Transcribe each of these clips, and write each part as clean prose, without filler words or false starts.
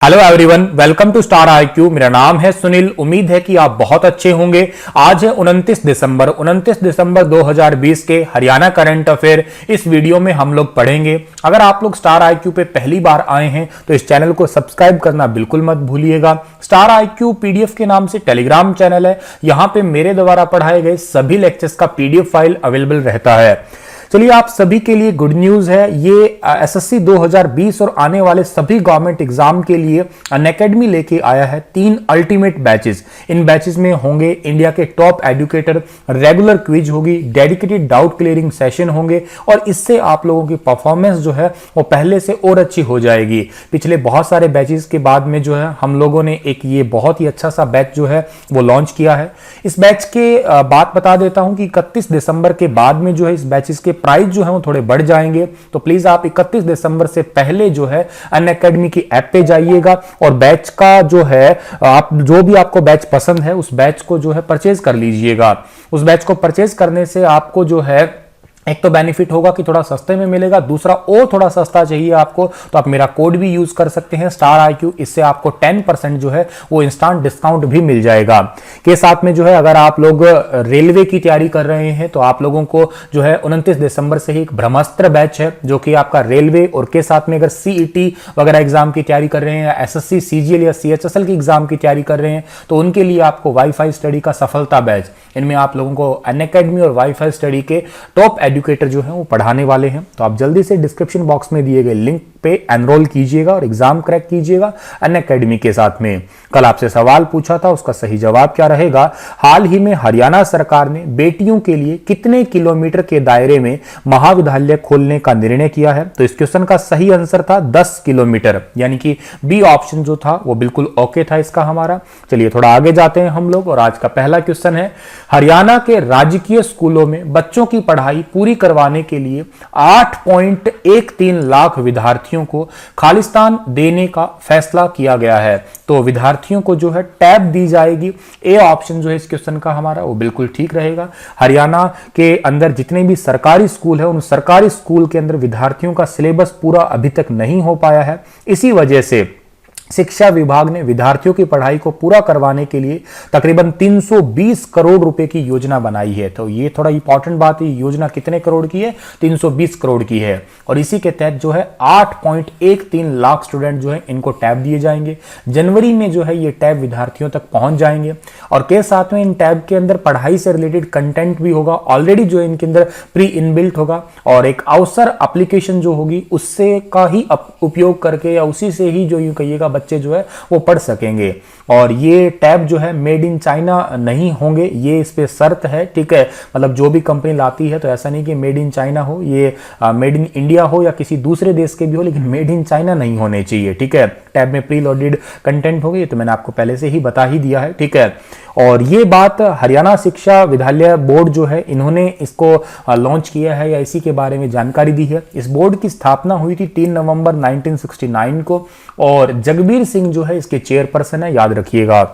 Hello everyone, welcome to Star IQ. मेरा नाम है सुनील। उम्मीद है कि आप बहुत अच्छे होंगे। आज है 29 दिसंबर 2020 के हरियाणा करंट अफेयर इस वीडियो में हम लोग पढ़ेंगे। अगर आप लोग स्टार आईक्यू पे पहली बार आए हैं तो इस चैनल को सब्सक्राइब करना बिल्कुल मत भूलिएगा। स्टार आईक्यू पीडीएफ के नाम से टेलीग्राम चैनल है। यहां पे मेरे द्वारा पढ़ाए गए सभी लेक्चर्स का पीडीएफ फाइल अवेलेबल रहता है। चलिए, आप सभी के लिए गुड न्यूज है। ये एसएससी 2020 और आने वाले सभी गवर्नमेंट एग्जाम के लिए अनअकैडमी लेके आया है 3 अल्टीमेट बैचेस। इन बैचेस में होंगे इंडिया के टॉप एजुकेटर, रेगुलर क्विज होगी, डेडिकेटेड डाउट क्लियरिंग सेशन होंगे और इससे आप लोगों की परफॉर्मेंस जो है वो पहले से और अच्छी हो जाएगी। पिछले बहुत सारे बैचेस के बाद में जो है हम लोगों ने एक ये बहुत ही अच्छा सा बैच जो है वो लॉन्च किया है। इस बैच के बात बता देता हूं कि 31 दिसंबर के बाद में जो है इस बैचेस के प्राइस जो है वो थोड़े बढ़ जाएंगे। तो प्लीज आप 31 दिसंबर से पहले जो है अनअकैडमी की ऐप पे जाइएगा और बैच का जो है आप जो भी आपको बैच पसंद है उस बैच को जो है परचेज कर लीजिएगा। उस बैच को परचेज करने से आपको जो है एक तो बेनिफिट होगा कि थोड़ा सस्ते में मिलेगा, दूसरा और थोड़ा सस्ता चाहिए आपको तो आप मेरा कोड भी यूज कर सकते हैं स्टार आईक्यू। इससे आपको 10% जो है वो इंस्टेंट डिस्काउंट भी मिल जाएगा। के साथ में जो है अगर आप लोग रेलवे की तैयारी कर रहे हैं तो आप लोगों को जो है 29 दिसंबर से ही एक ब्रह्मास्त्र बैच है जो कि आपका रेलवे और के साथ में अगर सीईटी वगैरह एग्जाम की तैयारी कर रहे हैं या एसएससी सीजीएल या सीएचएसएल की एग्जाम की तैयारी कर रहे हैं तो उनके लिए आपको वाईफाई स्टडी का सफलता बैच। इनमें आप लोगों को अनअकैडमी और वाईफाई स्टडी के टॉप एजुकेटर जो है वो पढ़ाने वाले हैं। तो आप जल्दी से डिस्क्रिप्शन बॉक्स में दिए गए लिंक पे एनरोल कीजिएगा और एग्जाम क्रैक कीजिएगा अनअकैडमी के साथ में। कल आपसे सवाल पूछा था, उसका सही जवाब क्या रहेगा? हाल ही में हरियाणा सरकार ने बेटियों के लिए कितने किलोमीटर के दायरे में महाविद्यालय खोलने का निर्णय किया है? तो इस क्वेश्चन का सही आंसर था 10 किलोमीटर, यानी कि बी ऑप्शन जो था वो बिल्कुल ओके था इसका हमारा। चलिए थोड़ा आगे जाते हैं हम लोग और आज का पहला क्वेश्चन है, हरियाणा के राजकीय स्कूलों में बच्चों की पढ़ाई पूरी करवाने के लिए 8.13 लाख विद्यार्थियों को खालिस्तान देने का फैसला किया गया है। तो विद्यार्थियों को जो है टैब दी जाएगी। ए ऑप्शन जो है इस क्वेश्चन का हमारा वो बिल्कुल ठीक रहेगा। हरियाणा के अंदर जितने भी सरकारी स्कूल है उन सरकारी स्कूल के अंदर विद्यार्थियों का सिलेबस पूरा अभी तक नहीं हो पाया है। इसी वजह से शिक्षा विभाग ने विद्यार्थियों की पढ़ाई को पूरा करवाने के लिए तकरीबन 320 करोड़ रुपए की योजना बनाई है। तो ये थोड़ा इंपॉर्टेंट बात है, योजना कितने करोड़ की है? 320 करोड़ की है और इसी के तहत जो है 8.13 लाख स्टूडेंट जो है इनको टैब दिए जाएंगे। जनवरी में जो है ये टैब विद्यार्थियों तक पहुंच जाएंगे और के साथ में इन टैब के अंदर पढ़ाई से रिलेटेड कंटेंट भी होगा। ऑलरेडी जो इनके अंदर प्री इनबिल्ट होगा और एक अवसर एप्लीकेशन जो होगी उससे का ही उपयोग करके या उसी से ही जो यूं कहिएगा बच्चे जो है वो पढ़ सकेंगे। और ये टैब जो है मेड इन चाइना नहीं होंगे, ये इस पे शर्त है, ठीक है। मतलब जो भी कंपनी लाती है तो ऐसा नहीं कि मेड इन चाइना हो, ये मेड इन इंडिया हो या किसी दूसरे देश के भी हो, लेकिन मेड इन चाइना नहीं होने चाहिए, ठीक है। टैब में प्री लोडेड कंटेंट होगी, तो मैंने आपको पहले से ही बता ही दिया है, ठीक है। और ये बात हरियाणा शिक्षा विद्यालय बोर्ड जो है इन्होंने इसको लॉन्च किया है या इसी के बारे में जानकारी दी है। इस बोर्ड की स्थापना हुई थी 3 नवंबर 1969 को और जगबीर सिंह जो है इसके चेयरपर्सन है, याद रखिएगा।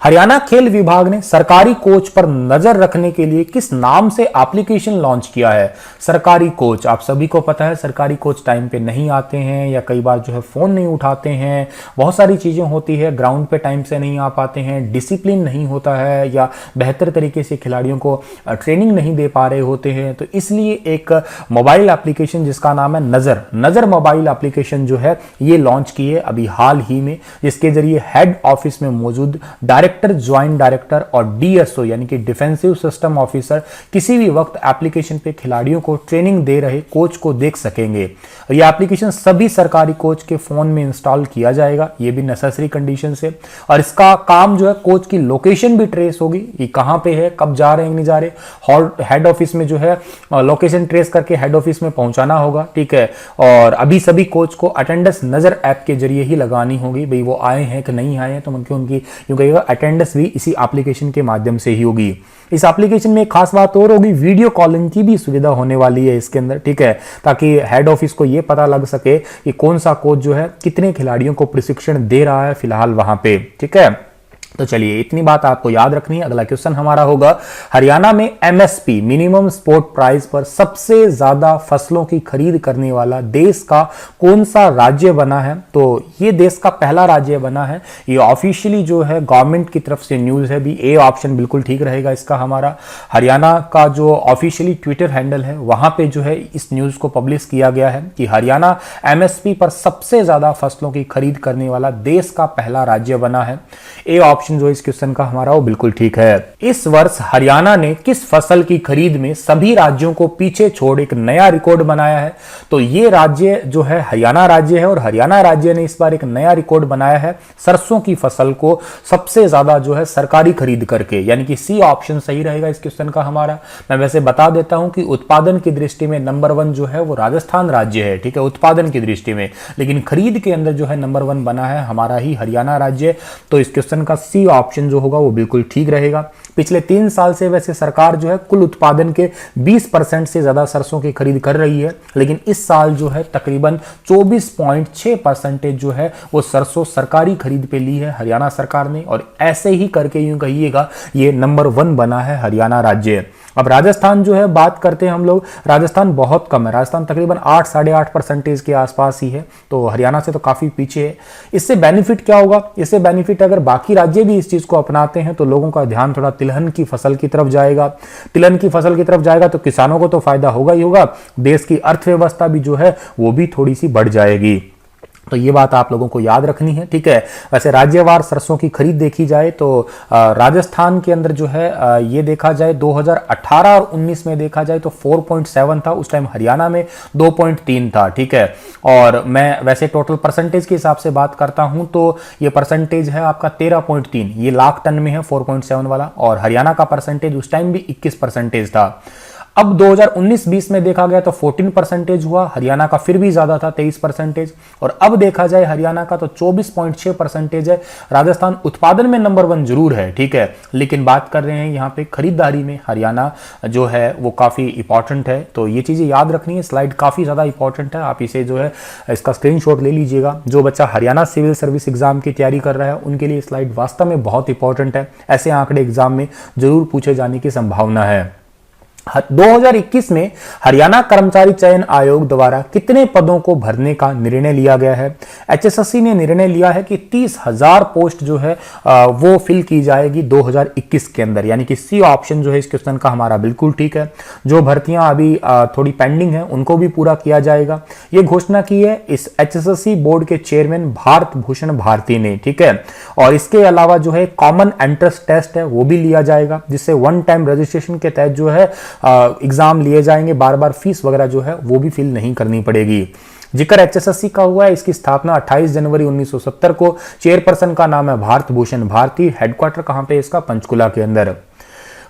हरियाणा खेल विभाग ने सरकारी कोच पर नजर रखने के लिए किस नाम से एप्लीकेशन लॉन्च किया है? सरकारी कोच, आप सभी को पता है सरकारी कोच टाइम पे नहीं आते हैं या कई बार जो है फोन नहीं उठाते हैं, बहुत सारी चीजें होती है, ग्राउंड पे टाइम से नहीं आ पाते हैं, डिसिप्लिन नहीं होता है या बेहतर तरीके से खिलाड़ियों को ट्रेनिंग नहीं दे पा रहे होते हैं। तो इसलिए एक मोबाइल एप्लीकेशन जिसका नाम है नजर मोबाइल एप्लीकेशन जो है ये लॉन्च की है अभी हाल ही में, जिसके जरिए हेड ऑफिस में मौजूद डायरेक्टर, ज्वाइंट डायरेक्टर और डीएसओ यानी कि डिफेंसिव सिस्टम ऑफिसर किसी भी वक्त एप्लीकेशन पे खिलाड़ियों को ट्रेनिंग दे रहे कोच को देख सकेंगे। यह एप्लीकेशन सभी सरकारी कोच के फोन में इंस्टॉल किया जाएगा, ये भी नेसेसरी कंडीशन से। और इसका काम जो है कोच की लोकेशन भी ट्रेस होगी, ये कहां पे है, कब जा रहे हैं नहीं जा रहे, हेड ऑफिस में जो है लोकेशन ट्रेस करके हेड ऑफिस में पहुंचाना होगा, ठीक है। और अभी सभी कोच को अटेंडेंस नजर ऐप के जरिए ही लगानी होगी, भाई वो आए हैं कि नहीं आए हैं, तो उनकी यूं कहिएगा अटेंडेंस भी इसी एप्लीकेशन के माध्यम से ही होगी। इस एप्लीकेशन में एक खास बात और होगी, वीडियो कॉलिंग की भी सुविधा होने वाली है इसके अंदर, ठीक है, ताकि हेड ऑफिस को यह पता लग सके कि कौन सा कोच जो है कितने खिलाड़ियों को प्रशिक्षण दे रहा है फिलहाल वहां पे, ठीक है। तो चलिए इतनी बात आपको याद रखनी है। अगला क्वेश्चन हमारा होगा, हरियाणा में एमएसपी मिनिमम सपोर्ट प्राइस पर सबसे ज्यादा फसलों की खरीद करने वाला देश का कौन सा राज्य बना है? तो ये देश का पहला राज्य बना है। ये ऑफिशियली जो है गवर्नमेंट की तरफ से न्यूज है, भी ए ऑप्शन बिल्कुल ठीक रहेगा इसका हमारा। हरियाणा का जो ऑफिशियली ट्विटर हैंडल है वहां पे जो है इस न्यूज को पब्लिश किया गया है कि हरियाणा एमएसपी पर सबसे ज्यादा फसलों की खरीद करने वाला देश का पहला राज्य बना है। ए ऑप्शन जो इस क्वेश्चन का हमारा वो बिल्कुल ठीक है। इस वर्ष हरियाणा ने किस फसल की खरीद में सभी राज्यों को पीछे छोड़ एक नया रिकॉर्ड बनाया है? तो ये राज्य जो है हरियाणा राज्य है और हरियाणा राज्य ने इस बार एक नया रिकॉर्ड बनाया है सरसों की फसल को सबसे ज्यादा जो है सरकारी खरीद करके, यानी कि सी ऑप्शन सही रहेगा इस क्वेश्चन का हमारा। मैं वैसे बता देता हूं कि उत्पादन की दृष्टि में नंबर 1 जो है वो राजस्थान राज्य है, ठीक है, उत्पादन की दृष्टि में, लेकिन खरीद के अंदर जो है नंबर 1 बना है हमारा ही हरियाणा राज्य। तो इस क्वेश्चन का सी ऑप्शन जो होगा वो बिल्कुल ठीक रहेगा। पिछले 3 साल से वैसे सरकार जो है कुल उत्पादन के 20% से ज्यादा सरसों की खरीद कर रही है, लेकिन इस साल जो है तकरीबन 24.6% जो है वो सरसों सरकारी खरीद पे ली है हरियाणा सरकार ने, और ऐसे ही करके यूं कहिएगा ये नंबर 1 बना है हरियाणा राज्य। अब राजस्थान जो है बात करते हैं हम लोग, राजस्थान बहुत कम है, राजस्थान तकरीबन 8-8.5% के आसपास ही है, तो हरियाणा से तो काफी पीछे है। इससे बेनिफिट क्या होगा? इससे बेनिफिट अगर बाकी राज्य भी इस चीज को अपनाते हैं तो लोगों का ध्यान थोड़ा तिलहन की फसल की तरफ जाएगा। तिलहन की फसल की तरफ जाएगा तो किसानों को तो फायदा होगा ही होगा, देश की अर्थव्यवस्था भी जो है वो भी थोड़ी सी बढ़ जाएगी। तो ये बात आप लोगों को याद रखनी है, ठीक है। वैसे राज्यवार सरसों की खरीद देखी जाए तो राजस्थान के अंदर जो है ये देखा जाए 2018 और 19 में देखा जाए तो 4.7 था, उस टाइम हरियाणा में 2.3 था, ठीक है। और मैं वैसे टोटल परसेंटेज के हिसाब से बात करता हूं तो ये परसेंटेज है आपका 13.3, ये लाख टन में है 4.7 वाला, और हरियाणा का परसेंटेज उस टाइम भी 21% था। अब 2019-20 में देखा गया तो 14% हुआ, हरियाणा का फिर भी ज्यादा था 23%, और अब देखा जाए हरियाणा का तो 24.6% है। राजस्थान उत्पादन में नंबर 1 जरूर है, ठीक है, लेकिन बात कर रहे हैं यहाँ पे खरीदारी में हरियाणा जो है वो काफी इंपॉर्टेंट है। तो ये चीजें याद रखनी है, स्लाइड काफी ज्यादा इंपॉर्टेंट है, आप इसे जो है इसका स्क्रीनशॉट ले लीजिएगा। जो बच्चा हरियाणा सिविल सर्विस एग्जाम की तैयारी कर रहा है उनके लिए स्लाइड वास्तव में बहुत इंपॉर्टेंट है, ऐसे आंकड़े एग्जाम में जरूर पूछे जाने की संभावना है। 2021 में हरियाणा कर्मचारी चयन आयोग द्वारा कितने पदों को भरने का निर्णय लिया गया है? एचएसएससी ने निर्णय लिया है कि 30,000 पोस्ट जो है वो फिल की जाएगी 2021 के अंदर, यानी कि सी ऑप्शन जो है इस क्वेश्चन का हमारा बिल्कुल ठीक है। जो भर्तियां अभी थोड़ी पेंडिंग है उनको भी पूरा किया जाएगा, ये घोषणा की है इस एचएसएससी बोर्ड के चेयरमैन भारत भूषण भारती ने, ठीक है। और इसके अलावा जो है कॉमन एंट्रेंस टेस्ट है वो भी लिया जाएगा, जिससे 1 टाइम रजिस्ट्रेशन के तहत जो है एग्जाम लिए जाएंगे, बार बार फीस वगैरह जो है वो भी फिल नहीं करनी पड़ेगी। जिक्र एचएसएससी का हुआ है, इसकी स्थापना 28 जनवरी 1970 को, चेयरपर्सन का नाम है भारत भूषण भारती, हेडक्वार्टर कहां पे इसका? पंचकुला के अंदर।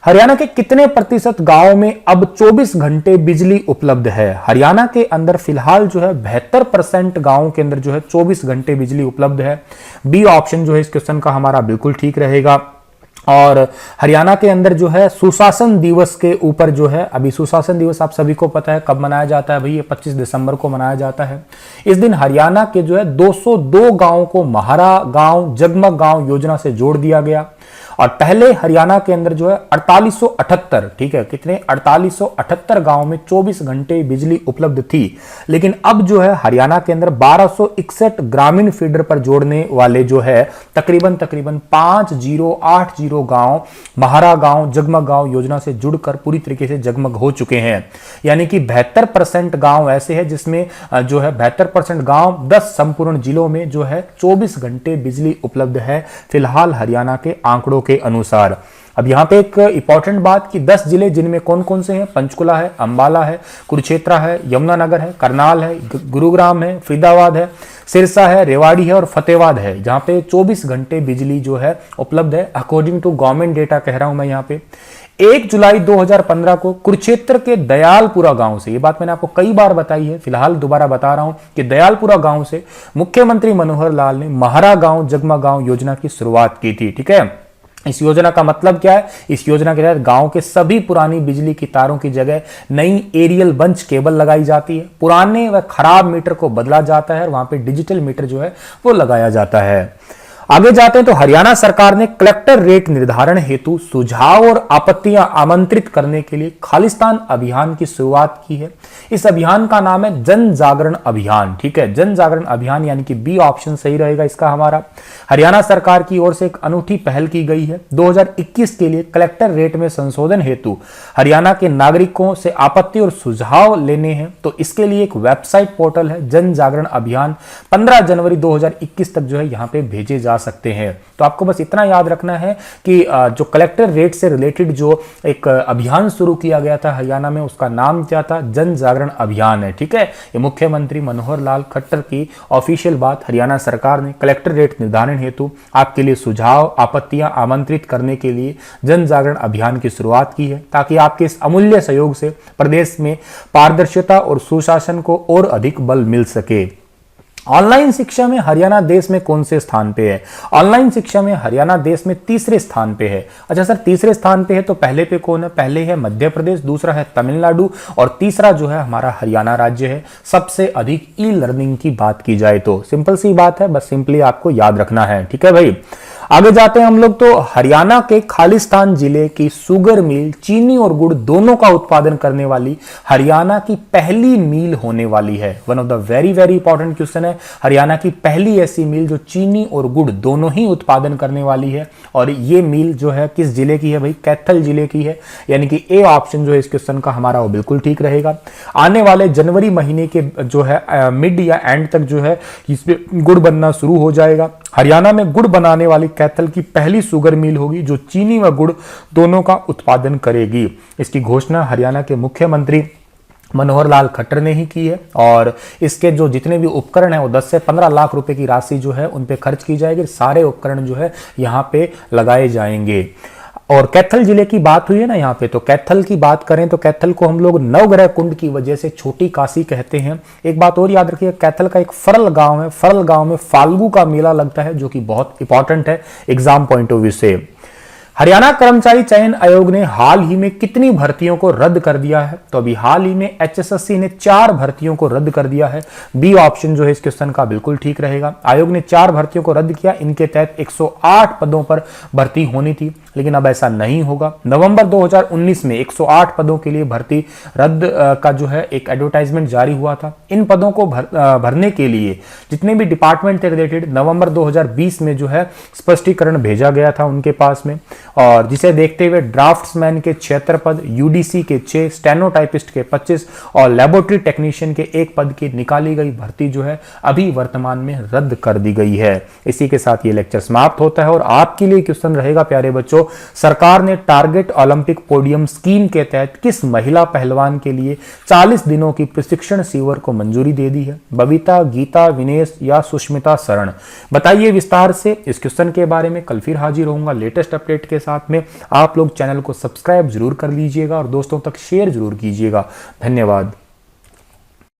हरियाणा के कितने प्रतिशत गांवों में अब 24 घंटे बिजली उपलब्ध है? हरियाणा के अंदर फिलहाल जो है 72% गांवों के अंदर जो है 24 घंटे बिजली उपलब्ध है। बी ऑप्शन जो है इस क्वेश्चन का हमारा बिल्कुल ठीक रहेगा। और हरियाणा के अंदर जो है सुशासन दिवस के ऊपर जो है, अभी सुशासन दिवस आप सभी को पता है कब मनाया जाता है भाई, ये 25 दिसंबर को मनाया जाता है। इस दिन हरियाणा के जो है 202 गांवों को महारा गांव जगमग गांव योजना से जोड़ दिया गया। और पहले हरियाणा के अंदर जो है 4878, ठीक है, कितने? 4878 गांव में 24 घंटे बिजली उपलब्ध थी, लेकिन अब जो है हरियाणा के अंदर 1261 ग्रामीण फीडर पर जोड़ने वाले जो है तकरीबन 5080 गांव महारा गांव जगमग गांव योजना से जुड़कर पूरी तरीके से जगमग हो चुके हैं। यानी कि 72% गांव ऐसे हैं जिसमें जो है 72% गांव 10 संपूर्ण जिलों में जो है 24 घंटे बिजली उपलब्ध है फिलहाल हरियाणा के आंकड़ों के अनुसार। अब यहां पे एक इंपॉर्टेंट बात कि 10 जिले जिनमें कौन कौन से हैं? पंचकुला है, अंबाला है, कुरुक्षेत्र है, यमुनानगर है, करनाल है, गुरुग्राम है, फरीदाबाद है, सिरसा है, रेवाड़ी है और फतेहाबाद है, जहां पे 24 घंटे बिजली जो है उपलब्ध है अकॉर्डिंग टू गवर्नमेंट डेटा कह रहा हूं मैं यहां पे। 1 जुलाई 2015 को कुरुक्षेत्र के दयालपुरा गांव से, ये बात मैंने आपको कई बार बताई है, फिलहाल दोबारा बता रहा हूं कि दयालपुरा गांव से मुख्यमंत्री मनोहर लाल ने महारा गांव जगमग गांव योजना की शुरुआत की थी, ठीक है। इस योजना का मतलब क्या है? इस योजना के तहत गांव के सभी पुरानी बिजली की तारों की जगह नई एरियल बंच केबल लगाई जाती है, पुराने व खराब मीटर को बदला जाता है और वहां पे डिजिटल मीटर जो है वो लगाया जाता है। आगे जाते हैं तो हरियाणा सरकार ने कलेक्टर रेट निर्धारण हेतु सुझाव और आपत्तियां आमंत्रित करने के लिए खालिस्तान अभियान की शुरुआत की है। इस अभियान का नाम है जन जागरण अभियान। ठीक है, जन जागरण अभियान यानी कि बी ऑप्शन सही रहेगा इसका हमारा। हरियाणा सरकार की ओर से एक अनूठी पहल की गई है। 2021 के लिए कलेक्टर रेट में संशोधन हेतु हरियाणा के नागरिकों से आपत्ति और सुझाव लेने हैं, तो इसके लिए एक वेबसाइट पोर्टल है जन जागरण अभियान। 15 जनवरी 2021 तक जो है यहाँ पे भेजे जा सकते हैं। तो आपको बस इतना याद रखना है कि जो कलेक्टर रेट से रिलेटेड जो एक अभियान शुरू किया गया था हरियाणा में, उसका नाम क्या था, जन जागरण अभियान है। ठीक है, ये मुख्यमंत्री मनोहर लाल खट्टर की ऑफिशियल बात। हरियाणा सरकार ने कलेक्टर रेट निर्धारण हेतु आपके लिए सुझाव आपत्तियां आमंत्रित करने के लिए जन जागरण अभियान की शुरुआत की है, ताकि आपके इस अमूल्य सहयोग से प्रदेश में पारदर्शिता और सुशासन को और अधिक बल मिल सके। ऑनलाइन शिक्षा में हरियाणा देश में कौन से स्थान पे है? ऑनलाइन शिक्षा में हरियाणा देश में तीसरे स्थान पे है। अच्छा सर, तीसरे स्थान पे है तो पहले पे कौन है? पहले है मध्य प्रदेश, दूसरा है तमिलनाडु और तीसरा जो है हमारा हरियाणा राज्य है। सबसे अधिक ई लर्निंग की बात की जाए तो सिंपल सी बात है, बस सिंपली आपको याद रखना है। ठीक है भाई, आगे जाते हैं हम लोग। तो हरियाणा के खालिस्तान जिले की शुगर मिल चीनी और गुड़ दोनों का उत्पादन करने वाली हरियाणा की पहली मिल होने वाली है। One of the very very important question है। हरियाणा की पहली ऐसी मिल जो चीनी और गुड़ दोनों ही उत्पादन करने वाली है, और ये मिल जो है किस जिले की है भाई? कैथल जिले की है, यानी कि ए ऑप्शन जो है इस क्वेश्चन का हमारा वो बिल्कुल ठीक रहेगा। आने वाले जनवरी महीने के जो है मिड या एंड तक जो है इसमें गुड़ बनना शुरू हो जाएगा। हरियाणा में गुड़ बनाने वाली कैथल की पहली शुगर मिल होगी जो चीनी व गुड़ दोनों का उत्पादन करेगी। इसकी घोषणा हरियाणा के मुख्यमंत्री मनोहर लाल खट्टर ने ही की है, और इसके जो जितने भी उपकरण हैं वो 10 से 15 लाख रुपए की राशि जो है उन पे खर्च की जाएगी। सारे उपकरण जो है यहाँ पे लगाए जाएंगे। और कैथल जिले की बात हुई है ना यहाँ पे, तो कैथल की बात करें तो कैथल को हम लोग नवग्रह कुंड की वजह से छोटी काशी कहते हैं। एक बात और याद रखिए, कैथल का एक फरल गांव है, फरल गांव में फाल्गु का मेला लगता है जो कि बहुत इंपॉर्टेंट है एग्जाम पॉइंट ऑफ व्यू से। हरियाणा कर्मचारी चयन आयोग ने हाल ही में कितनी भर्तियों को रद्द कर दिया है? तो अभी हाल ही में एचएसएससी ने 4 भर्तियों को रद्द कर दिया है। बी ऑप्शन जो है इस क्वेश्चन का बिल्कुल ठीक रहेगा। आयोग ने 4 भर्तियों को रद्द किया। इनके तहत 108 पदों पर भर्ती होनी थी, लेकिन अब ऐसा नहीं होगा। नवंबर 2019 में 108 पदों के लिए भर्ती रद्द का जो है एक एडवर्टाइजमेंट जारी हुआ था। इन पदों को भरने के लिए जितने भी डिपार्टमेंट थे रिलेटेड नवंबर 2020 में जो है स्पष्टीकरण भेजा गया था उनके पास में, और जिसे देखते हुए ड्राफ्ट्समैन के 76 पद, यूडीसी के 6, स्टेनोटाइपिस्ट के 25 और लेबोरेटरी टेक्नीशियन के 1 पद की निकाली गई भर्ती जो है अभी वर्तमान में रद्द कर दी गई है। इसी के साथ ये लेक्चर समाप्त होता है, और आपके लिए क्वेश्चन रहेगा प्यारे बच्चों, सरकार ने टारगेट ओलंपिक पोडियम स्कीम के तहत किस महिला पहलवान के लिए 40 दिनों की प्रशिक्षण शिविर को मंजूरी दे दी है? बबीता, गीता, विनेश या सुष्मिता शरण? बताइए विस्तार से इस क्वेश्चन के बारे में। कल फिर हाजिर होऊंगा लेटेस्ट अपडेट के साथ में। आप लोग चैनल को सब्सक्राइब जरूर कर लीजिएगा और दोस्तों तक शेयर जरूर कीजिएगा। धन्यवाद।